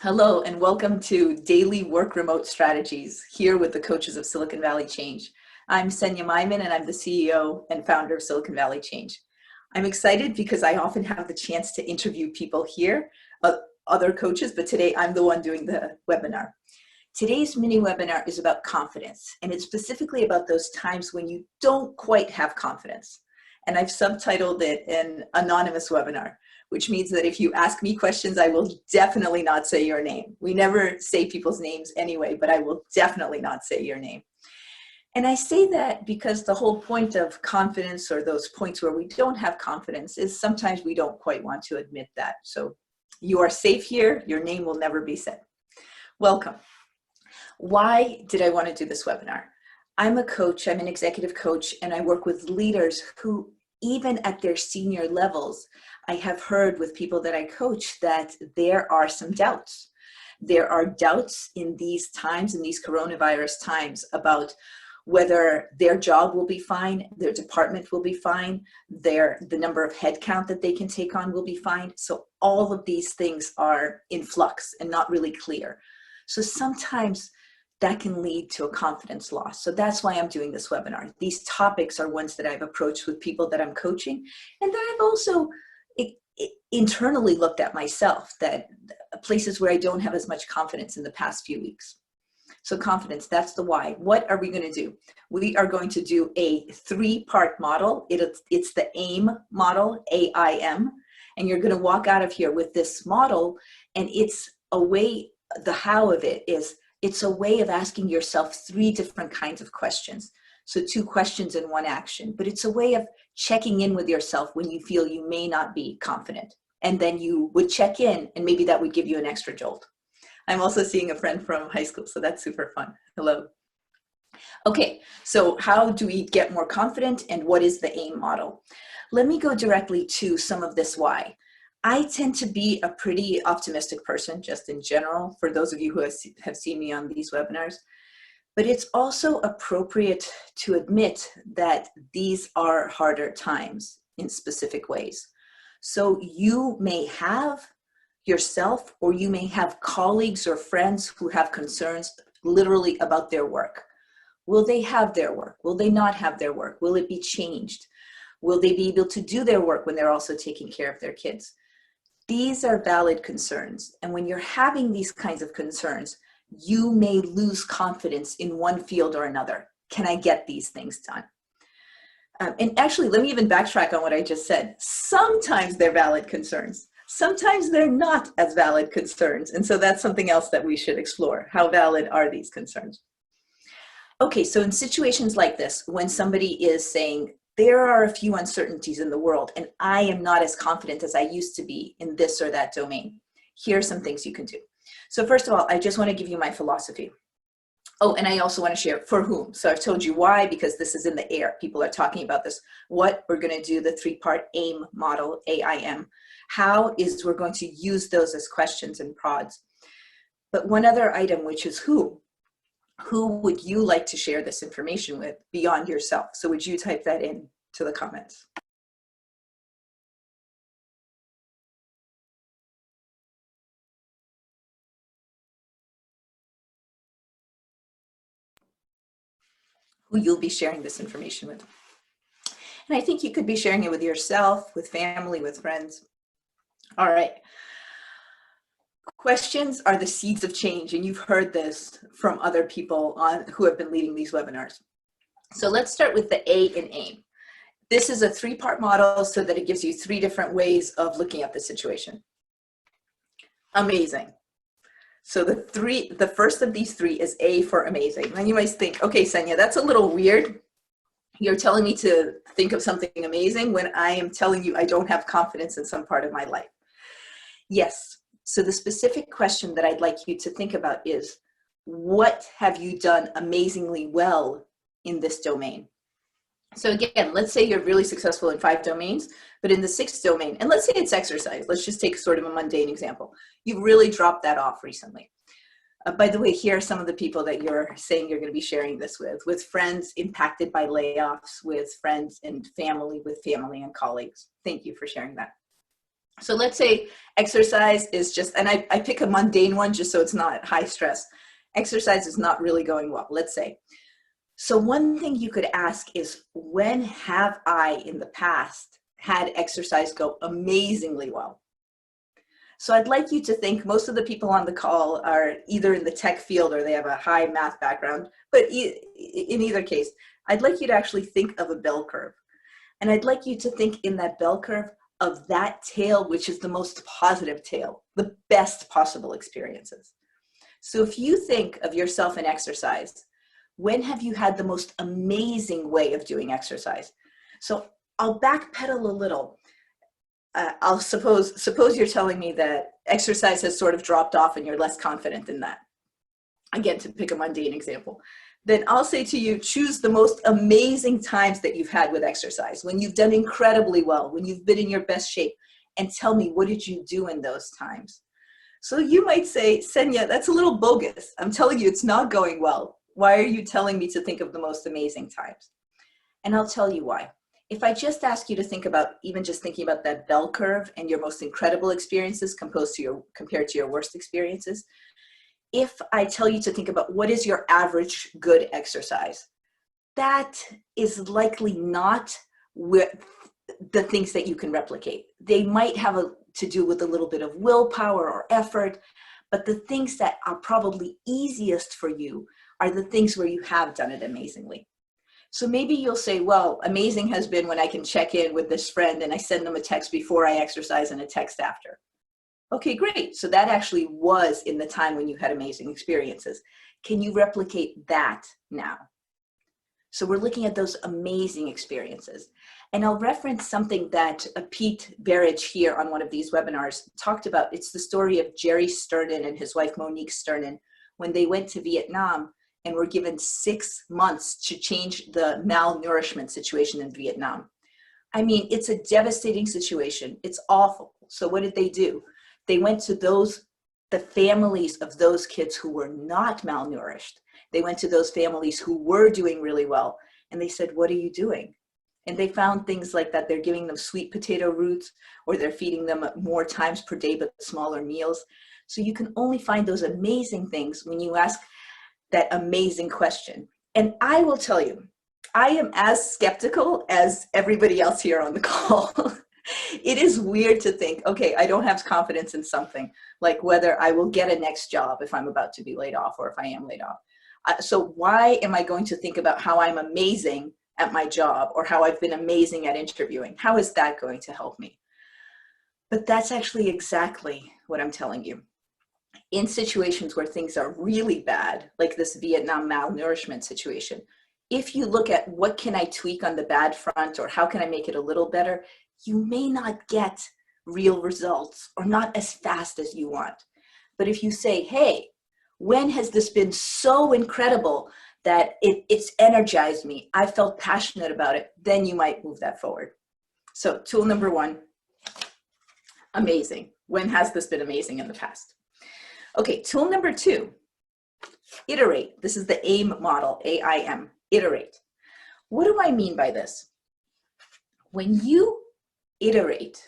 Hello and welcome to Daily Work Remote Strategies, here with the coaches of Silicon Valley Change. I'm Senia Maymin and I'm the CEO and founder of Silicon Valley Change. I'm excited because I often have the chance to interview people here, other coaches, but today I'm the one doing the webinar. Today's mini webinar is about confidence, and it's specifically about those times when you don't quite have confidence. And I've subtitled it an anonymous webinar, which means that if you ask me questions, I will definitely not say your name. We never say people's names anyway, but I will definitely not say your name. And I say that because the whole point of confidence, or those points where we don't have confidence, is sometimes we don't quite want to admit that. So you are safe here. Your name will never be said. Welcome. Why did I want to do this webinar? I'm a coach, I'm an executive coach, and I work with leaders who, even at their senior levels, I have heard with people that I coach that there are some doubts. There are doubts in these times, in these coronavirus times, about whether their job will be fine, their department will be fine, the number of headcount that they can take on will be fine. So all of these things are in flux and not really clear. So sometimes that can lead to a confidence loss. So that's why I'm doing this webinar. These topics are ones that I've approached with people that I'm coaching, and that I've also internally looked at myself, that places where I don't have as much confidence in the past few weeks. So confidence, that's the why. What are we going to do? We are going to do a 3-part model. It's the AIM model, AIM, and you're going to walk out of here with this model, and it's a way, the how of it is, it's a way of asking yourself 3 different kinds of questions. So 2 questions and 1 action, but it's a way of checking in with yourself when you feel you may not be confident. And then you would check in, and maybe that would give you an extra jolt. I'm also seeing a friend from high school, so that's super fun. Hello. Okay, so how do we get more confident, and what is the AIM model? Let me go directly to some of this why. I tend to be a pretty optimistic person, just in general, for those of you who have seen me on these webinars. But it's also appropriate to admit that these are harder times in specific ways. So you may have yourself, or you may have colleagues or friends who have concerns literally about their work. Will they have their work? Will they not have their work? Will it be changed? Will they be able to do their work when they're also taking care of their kids? These are valid concerns. And when you're having these kinds of concerns, you may lose confidence in one field or another. Can I get these things done? And actually, let me even backtrack on what I just said. Sometimes they're valid concerns. Sometimes they're not as valid concerns. And so that's something else that we should explore. How valid are these concerns? Okay, so in situations like this, when somebody is saying, there are a few uncertainties in the world, and I am not as confident as I used to be in this or that domain, here are some things you can do. So first of all, I just want to give you my philosophy. Oh, and I also want to share for whom. So I've told you why, because this is in the air. People are talking about this. What we're going to do, the 3-part AIM model, AIM. How is we're going to use those as questions and prods. But one other item, which is who. Who would you like to share this information with beyond yourself? So would you type that in to the comments? Who you'll be sharing this information with. And I think you could be sharing it with yourself, with family, with friends. All right. Questions are the seeds of change, and you've heard this from other people who have been leading these webinars. So let's start with the A in AIM. This is a 3-part model so that it gives you 3 different ways of looking at the situation. Amazing. So the first of these 3 is A for amazing. And you might think, okay, Senia, that's a little weird. You're telling me to think of something amazing when I am telling you I don't have confidence in some part of my life. Yes. So the specific question that I'd like you to think about is, what have you done amazingly well in this domain? So again, let's say you're really successful in 5 domains, but in the 6th domain, and let's say it's exercise. Let's just take sort of a mundane example. You've really dropped that off recently. By the way, here are some of the people that you're saying you're going to be sharing this with friends impacted by layoffs, with friends and family, with family and colleagues. Thank you for sharing that. So let's say exercise is just, and I pick a mundane one just so it's not high stress. Exercise is not really going well, let's say. So one thing you could ask is, when have I in the past had exercise go amazingly well? So I'd like you to think, most of the people on the call are either in the tech field or they have a high math background, but in either case, I'd like you to actually think of a bell curve. And I'd like you to think in that bell curve of that tail, which is the most positive tail, the best possible experiences. So if you think of yourself in exercise, when have you had the most amazing way of doing exercise? So I'll backpedal a little. I'll suppose you're telling me that exercise has sort of dropped off and you're less confident in that. Again, to pick a mundane example, then I'll say to you, choose the most amazing times that you've had with exercise, when you've done incredibly well, when you've been in your best shape, and tell me, what did you do in those times? So you might say, Senia, that's a little bogus. I'm telling you, it's not going well. Why are you telling me to think of the most amazing times? And I'll tell you why. If I just ask you to think about, even just thinking about that bell curve and your most incredible experiences compared to your worst experiences, if I tell you to think about what is your average good exercise, that is likely not the things that you can replicate. They might have to do with a little bit of willpower or effort, but the things that are probably easiest for you are the things where you have done it amazingly. So maybe you'll say, well, amazing has been when I can check in with this friend and I send them a text before I exercise and a text after. Okay, great. So that actually was in the time when you had amazing experiences. Can you replicate that now? So we're looking at those amazing experiences. And I'll reference something that Pete Berridge here on one of these webinars talked about. It's the story of Jerry Sternin and his wife Monique Sternin when they went to Vietnam and were given 6 months to change the malnourishment situation in Vietnam. I mean, it's a devastating situation. It's awful. So what did they do? They went to the families of those kids who were not malnourished. They went to those families who were doing really well. And they said, what are you doing? And they found things like that. They're giving them sweet potato roots, or they're feeding them more times per day, but smaller meals. So you can only find those amazing things when you ask that amazing question. And I will tell you, I am as skeptical as everybody else here on the call. It is weird to think, okay, I don't have confidence in something, like whether I will get a next job if I'm about to be laid off or if I am laid off. So why am I going to think about how I'm amazing at my job or how I've been amazing at interviewing? How is that going to help me? But that's actually exactly what I'm telling you. In situations where things are really bad, like this Vietnam malnourishment situation, if you look at what can I tweak on the bad front or how can I make it a little better, you may not get real results or not as fast as you want. But if you say, hey, when has this been so incredible that it's energized me, I felt passionate about it, then you might move that forward. So tool number 1, amazing. When has this been amazing in the past? Okay, tool number 2, iterate. This is the AIM model, A-I-M, iterate. What do I mean by this? When you iterate,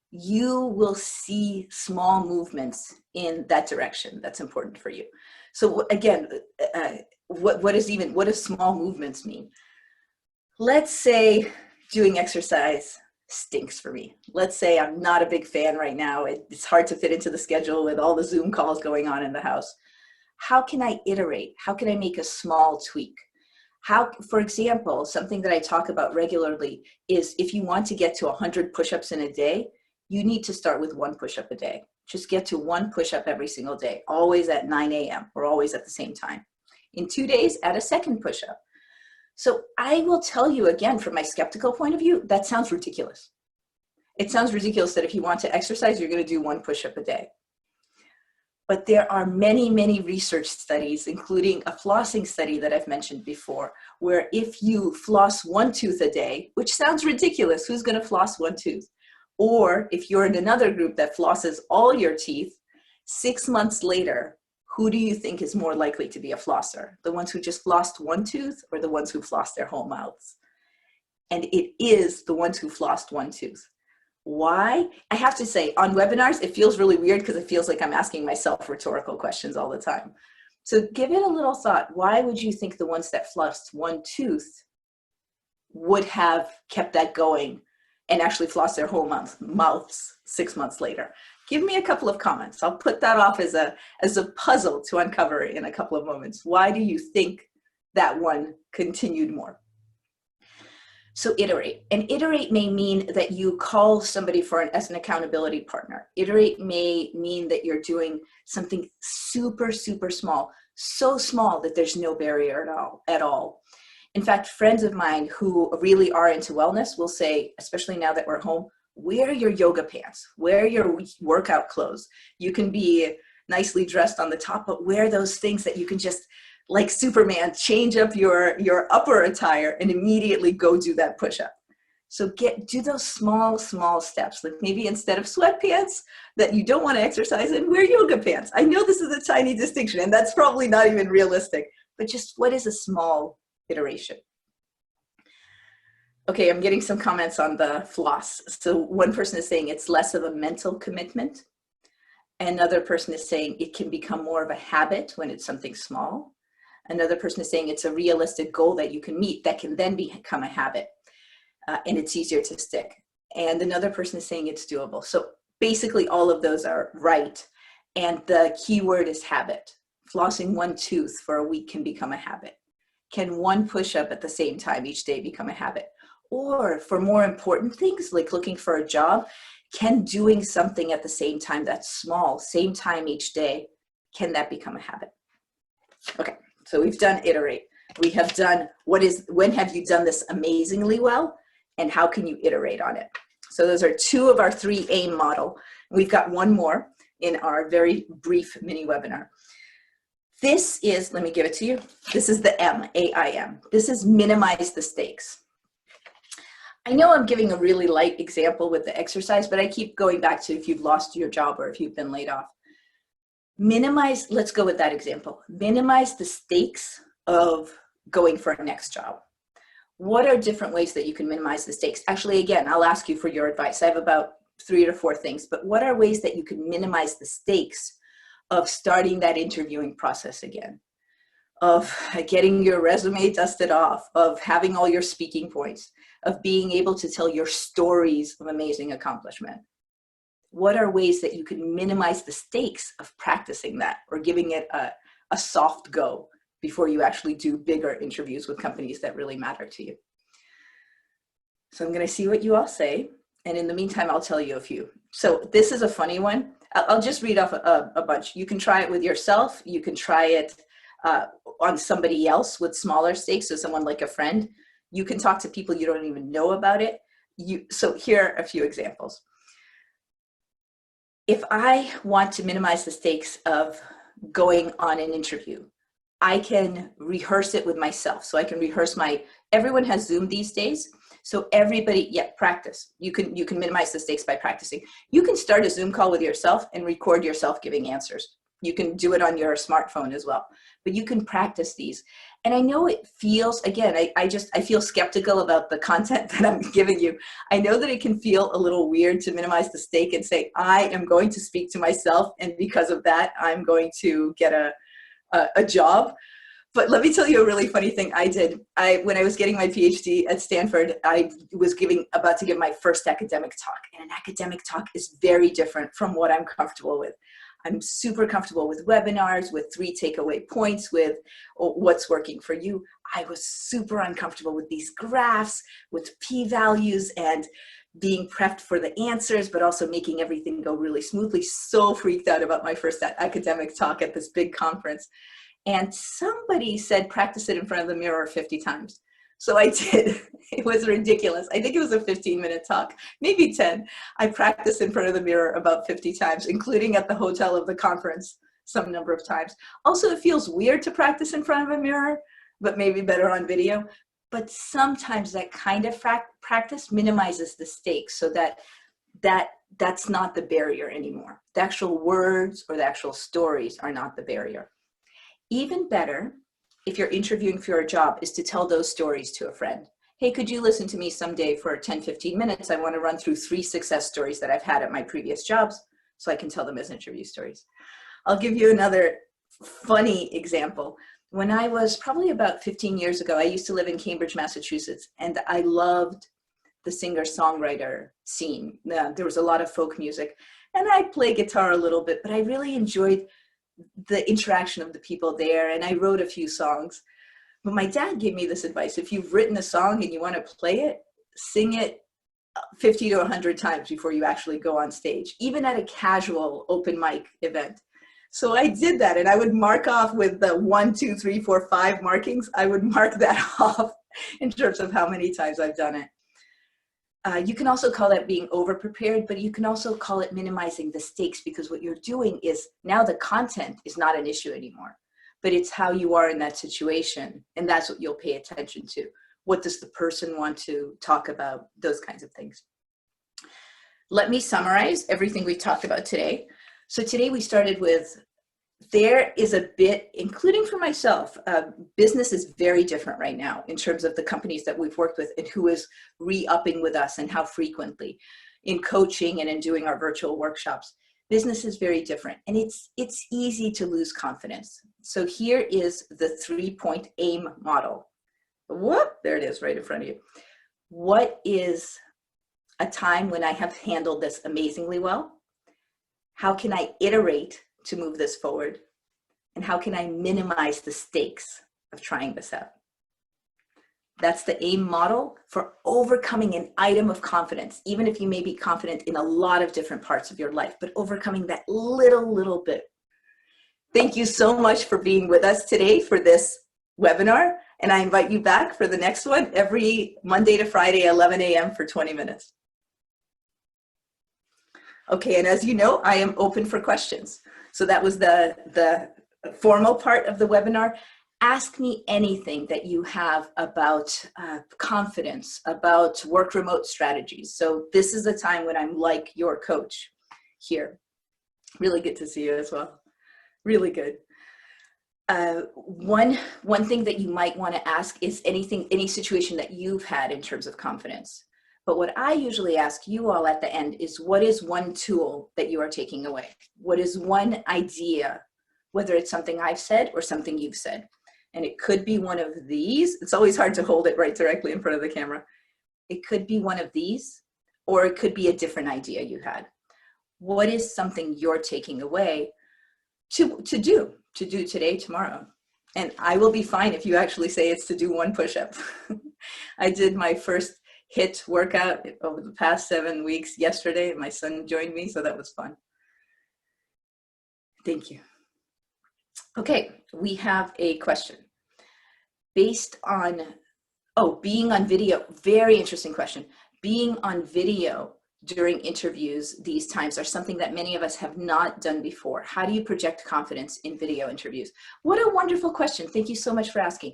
you will see small movements in that direction that's important for you. So again, what do small movements mean? Let's say doing exercise stinks for me. Let's say I'm not a big fan right now. It's hard to fit into the schedule with all the Zoom calls going on in the house. How can I iterate? How can I make a small tweak? How, for example, something that I talk about regularly is if you want to get to 100 push-ups in a day, you need to start with 1 push-up a day. Just get to 1 push-up every single day, always at 9 a.m. or always at the same time. In 2 days, add a second push-up. So I will tell you again, from my skeptical point of view, that sounds ridiculous. It sounds ridiculous that if you want to exercise, you're going to do 1 push-up a day. But there are many, many research studies, including a flossing study that I've mentioned before, where if you floss 1 tooth a day, which sounds ridiculous, who's going to floss 1 tooth? Or if you're in another group that flosses all your teeth, 6 months later, who do you think is more likely to be a flosser? The ones who just flossed 1 tooth or the ones who flossed their whole mouths? And it is the ones who flossed 1 tooth. Why? I have to say, on webinars, it feels really weird because it feels like I'm asking myself rhetorical questions all the time. So give it a little thought. Why would you think the ones that flossed one tooth would have kept that going and actually floss their whole mouths 6 months later? Give me a couple of comments. I'll put that off as a puzzle to uncover in a couple of moments. Why do you think that one continued more? So iterate. And iterate may mean that you call somebody as an accountability partner. Iterate may mean that you're doing something super, super small, so small that there's no barrier at all. In fact, friends of mine who really are into wellness will say, especially now that we're home, wear your yoga pants, wear your workout clothes. You can be nicely dressed on the top, but wear those things that you can just, like Superman, change up your upper attire and immediately go do that push-up. So do those small steps. Like maybe instead of sweatpants that you don't want to exercise in, wear yoga pants. I know this is a tiny distinction and that's probably not even realistic, but just what is a small iteration? Okay, I'm getting some comments on the floss. So one person is saying it's less of a mental commitment. Another person is saying it can become more of a habit when it's something small. Another person is saying it's a realistic goal that you can meet that can then become a habit and it's easier to stick. And another person is saying it's doable. So basically all of those are right. And the key word is habit. Flossing one tooth for a week can become a habit. Can one push-up at the same time each day become a habit? Or for more important things like looking for a job, can doing something at the same time that's small, same time each day, can that become a habit? Okay. So we've done iterate. We have done when have you done this amazingly well, and how can you iterate on it? So those are 2 of our 3 AIM model. We've got one more in our very brief mini webinar. This is, let me give it to you. This is the M, AIM. This is minimize the stakes. I know I'm giving a really light example with the exercise, but I keep going back to if you've lost your job or if you've been laid off. Minimize, let's go with that example. Minimize the stakes of going for a next job. What are different ways that you can minimize the stakes? Actually, again, I'll ask you for your advice. I have about 3 to 4 things, but what are ways that you can minimize the stakes of starting that interviewing process again? Of getting your resume dusted off, of having all your speaking points, of being able to tell your stories of amazing accomplishment. What are ways that you can minimize the stakes of practicing that or giving it a soft go before you actually do bigger interviews with companies that really matter to you? So I'm going to see what you all say. And in the meantime, I'll tell you a few. So this is a funny one. I'll just read off a bunch. You can try it with yourself. You can try it on somebody else with smaller stakes, so someone like a friend. You can talk to people you don't even know about it. So here are a few examples. If I want to minimize the stakes of going on an interview, I can rehearse it with myself. So I can rehearse everyone has Zoom these days. So everybody, practice. You can minimize the stakes by practicing. You can start a Zoom call with yourself and record yourself giving answers. You can do it on your smartphone as well, but you can practice these. And I know it feels, again, I feel skeptical about the content that I'm giving you. I know that it can feel a little weird to minimize the stake and say, I am going to speak to myself, and because of that, I'm going to get a job. But let me tell you a really funny thing I did. When I was getting my PhD at Stanford, I was about to give my first academic talk. And an academic talk is very different from what I'm comfortable with. I'm super comfortable with webinars, with 3 takeaway points, with what's working for you. I was super uncomfortable with these graphs, with p-values, and being prepped for the answers, but also making everything go really smoothly. So freaked out about my first academic talk at this big conference. And somebody said, practice it in front of the mirror 50 times. So I did. It was ridiculous. I think it was a 15-minute talk, maybe 10. I practiced in front of the mirror about 50 times, including at the hotel of the conference some number of times. Also, it feels weird to practice in front of a mirror, but maybe better on video. But sometimes that kind of practice minimizes the stakes so that's not the barrier anymore. The actual words or the actual stories are not the barrier. Even better, if you're interviewing for a job, is to tell those stories to a friend hey, could you listen to me someday for 10, 15 minutes? I want to run through 3 success stories that I've had at my previous jobs so I can tell them as interview stories. I'll give you another funny example. When I was probably about 15 years ago, I used to live in Cambridge, Massachusetts, and I loved the singer-songwriter scene. There was a lot of folk music, and I play guitar a little bit, but I really enjoyed the interaction of the people there, and I wrote a few songs. But my dad gave me this advice: if you've written a song and you want to play it, sing it 50 to 100 times before you actually go on stage, even at a casual open mic event. So I did that, and I would mark off with the 1, 2, 3, 4, 5 markings. I would mark that off in terms of how many times I've done it. You can also call that being over-prepared, but you can also call it minimizing the stakes, because what you're doing is now the content is not an issue anymore, but it's how you are in that situation, and that's what you'll pay attention to. What does the person want to talk about? Those kinds of things. Let me summarize everything we talked about today. So today we started with, there is a bit, including for myself, business is very different right now in terms of the companies that we've worked with and who is re-upping with us and how frequently in coaching and in doing our virtual workshops. Business is very different, and it's easy to lose confidence. So here is the 3-point AIM model. Whoop, there it is right in front of you. What is a time when I have handled this amazingly well? How can I iterate to move this forward? And how can I minimize the stakes of trying this out? That's the AIM model for overcoming an item of confidence, even if you may be confident in a lot of different parts of your life, but overcoming that little bit. Thank you so much for being with us today for this webinar, and I invite you back for the next one every Monday to Friday, 11 a.m. for 20 minutes. Okay, and as you know, I am open for questions. So that was the formal part of the webinar. Ask me anything that you have about confidence, about work remote strategies. So this is a time when I'm like your coach here. Really good to see you as well. Really good. One thing that you might want to ask is any situation that you've had in terms of confidence. But what I usually ask you all at the end is, what is one tool that you are taking away? What is one idea, whether it's something I've said or something you've said? And it could be one of these. It's always hard to hold it right directly in front of the camera. It could be one of these, or it could be a different idea you had. What is something you're taking away to do today, tomorrow? And I will be fine if you actually say it's to do 1 push-up. I did my first HIIT workout over the past 7 weeks yesterday, and my son joined me, so that was fun. Thank you. Okay, we have a question. Based on, being on video, very interesting question. Being on video during interviews these times are something that many of us have not done before. How do you project confidence in video interviews? What a wonderful question. Thank you so much for asking.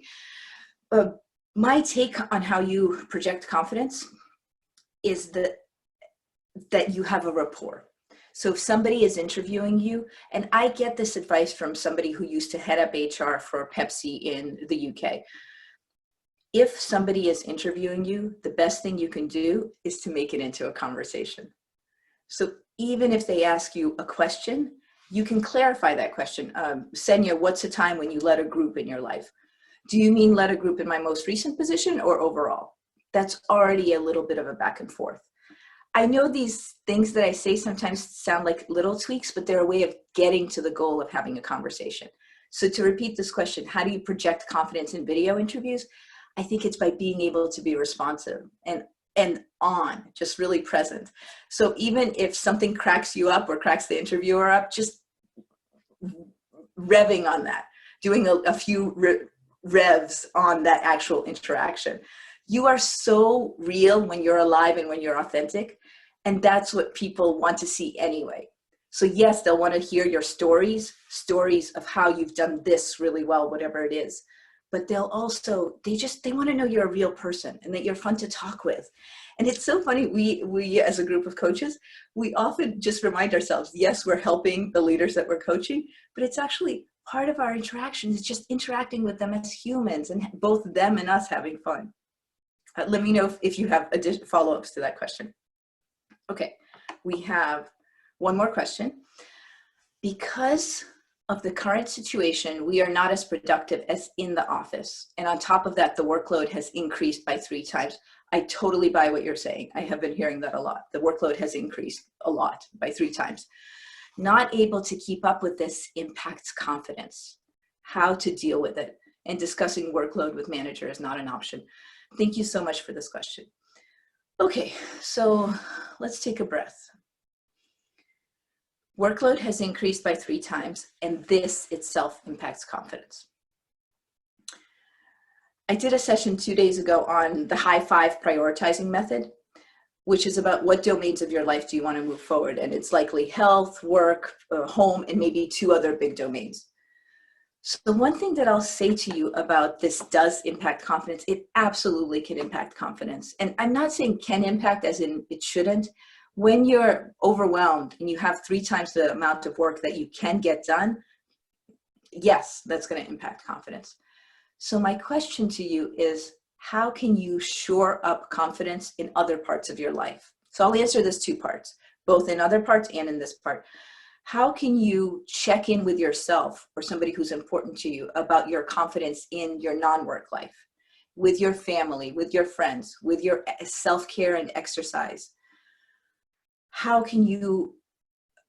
My take on how you project confidence is that you have a rapport. So if somebody is interviewing you, and I get this advice from somebody who used to head up HR for Pepsi in the UK. If somebody is interviewing you, the best thing you can do is to make it into a conversation. So even if they ask you a question, you can clarify that question. Senia, what's a time when you led a group in your life? Do you mean led a group in my most recent position or overall? That's already a little bit of a back and forth. I know these things that I say sometimes sound like little tweaks, but they're a way of getting to the goal of having a conversation. So to repeat this question, how do you project confidence in video interviews? I think it's by being able to be responsive and on, just really present. So even if something cracks you up or cracks the interviewer up, just revving on that, doing a few revs on that actual interaction. You are so real when you're alive and when you're authentic, and that's what people want to see anyway. So yes, they'll want to hear your stories of how you've done this really well, whatever it is. But they'll also, they want to know you're a real person and that you're fun to talk with. And it's so funny, we as a group of coaches, we often just remind ourselves, yes, we're helping the leaders that we're coaching, but it's actually part of our interaction is just interacting with them as humans and both them and us having fun. Let me know if you have additional follow-ups to that question. Okay, we have one more question. Because of the current situation, we are not as productive as in the office. And on top of that, the workload has increased by 3 times. I totally buy what you're saying. I have been hearing that a lot. The workload has increased a lot by 3 times. Not able to keep up with this impacts confidence. How to deal with it. And discussing workload with manager is not an option. Thank you so much for this question. Okay, so let's take a breath. Workload has increased by 3 times, and this itself impacts confidence. I did a session 2 days ago on the high 5 prioritizing method, which is about what domains of your life do you want to move forward. And it's likely health, work, home, and maybe 2 other big domains. So the one thing that I'll say to you about this does impact confidence. It absolutely can impact confidence. And I'm not saying can impact as in it shouldn't. When you're overwhelmed and you have 3 times the amount of work that you can get done, yes, that's going to impact confidence. So my question to you is, how can you shore up confidence in other parts of your life? So I'll answer this 2 parts, both in other parts and in this part. How can you check in with yourself or somebody who's important to you about your confidence in your non-work life, with your family, with your friends, with your self-care and exercise? How can you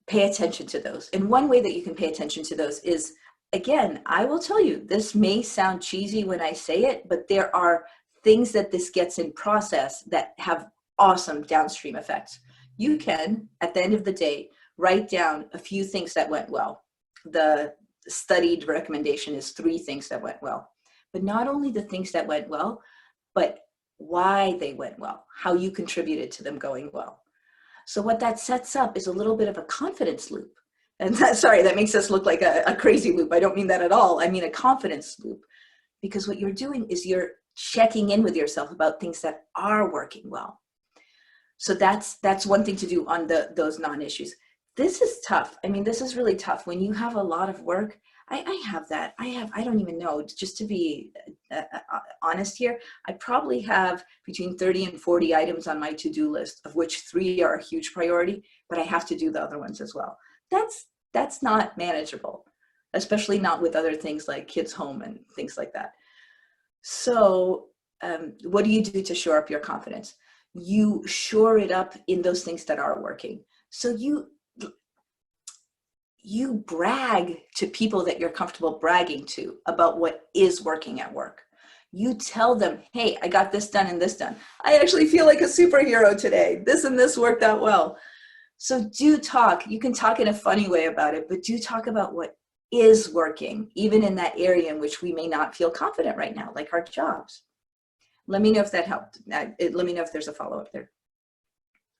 pay attention to those? And one way that you can pay attention to those is, again, I will tell you, this may sound cheesy when I say it, but there are things that this gets in process that have awesome downstream effects. You can, at the end of the day, write down a few things that went well. The studied recommendation is 3 things that went well. But not only the things that went well, but why they went well, how you contributed to them going well. So what that sets up is a little bit of a confidence loop. And sorry, that makes us look like a crazy loop. I don't mean that at all. I mean a confidence loop. Because what you're doing is you're checking in with yourself about things that are working well. So that's one thing to do on those non-issues. This is tough. I mean, this is really tough. When you have a lot of work, I have that. I don't even know, just to be honest here, I probably have between 30 and 40 items on my to-do list, of which 3 are a huge priority, but I have to do the other ones as well. That's not manageable, especially not with other things like kids home and things like that. So what do you do to shore up your confidence? You shore it up in those things that are working. So you brag to people that you're comfortable bragging to about what is working at work. You tell them, hey, I got this done and this done. I actually feel like a superhero today. This and this worked out well. So do talk. You can talk in a funny way about it, but do talk about what is working, even in that area in which we may not feel confident right now, like our jobs. Let me know if that helped. Let me know if there's a follow-up there.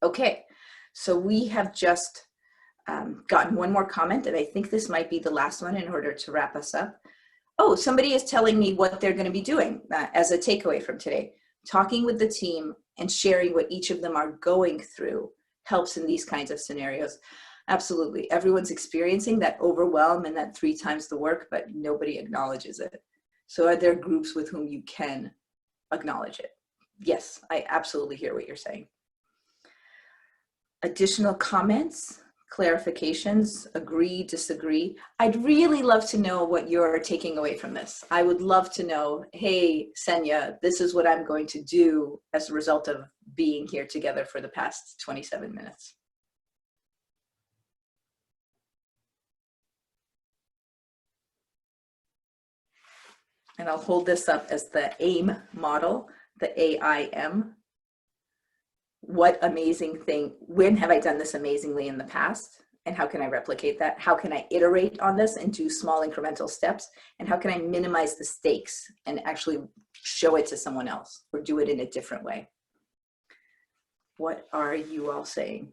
Okay, so we have just gotten one more comment, and I think this might be the last one in order to wrap us up. Oh, somebody is telling me what they're going to be doing as a takeaway from today. Talking with the team and sharing what each of them are going through helps in these kinds of scenarios. Absolutely. Everyone's experiencing that overwhelm and that 3 times the work, but nobody acknowledges it. So are there groups with whom you can acknowledge it? Yes, I absolutely hear what you're saying. Additional comments, clarifications, agree, disagree. I'd really love to know what you're taking away from this. I would love to know, hey, Senia, this is what I'm going to do as a result of being here together for the past 27 minutes. And I'll hold this up as the AIM model, the AIM. What amazing thing, when have I done this amazingly in the past? And how can I replicate that? How can I iterate on this into small incremental steps? And how can I minimize the stakes and actually show it to someone else or do it in a different way? What are you all saying?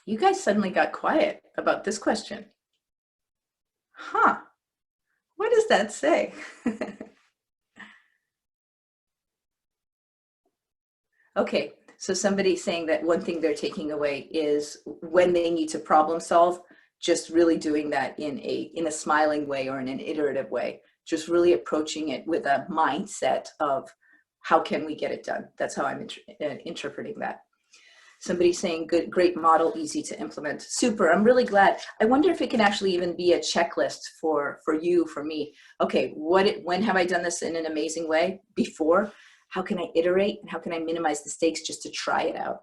You guys suddenly got quiet about this question. Huh, what does that say? Okay, so somebody's saying that one thing they're taking away is when they need to problem solve, just really doing that in a smiling way or in an iterative way, just really approaching it with a mindset of how can we get it done? That's how I'm interpreting that. Somebody's saying, good, great model, easy to implement. Super, I'm really glad. I wonder if it can actually even be a checklist for you, for me. Okay, when have I done this in an amazing way before? How can I iterate and how can I minimize the stakes just to try it out?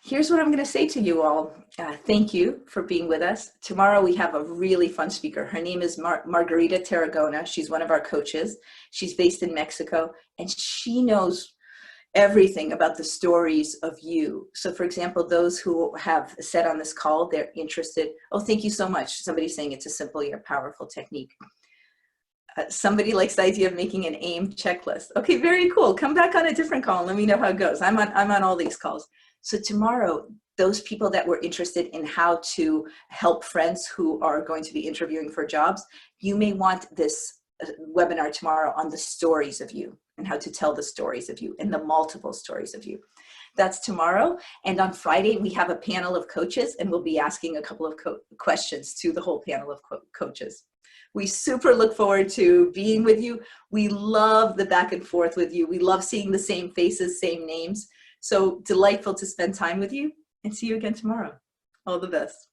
Here's what I'm going to say to you all. Thank you for being with us. Tomorrow we have a really fun speaker. Her name is Margarita Tarragona. She's one of our coaches. She's based in Mexico, and she knows everything about the stories of you. So for example, those who have said on this call, they're interested. Oh, thank you so much. Somebody's saying it's a simple yet powerful technique. Somebody likes the idea of making an AIM checklist. Okay, very cool. Come back on a different call and let me know how it goes. I'm on all these calls. So tomorrow, those people that were interested in how to help friends who are going to be interviewing for jobs, you may want this webinar tomorrow on the stories of you and how to tell the stories of you and the multiple stories of you. That's tomorrow. And on Friday, we have a panel of coaches and we'll be asking a couple of questions to the whole panel of coaches. We super look forward to being with you. We love the back and forth with you. We love seeing the same faces, same names. So delightful to spend time with you, and see you again tomorrow. All the best.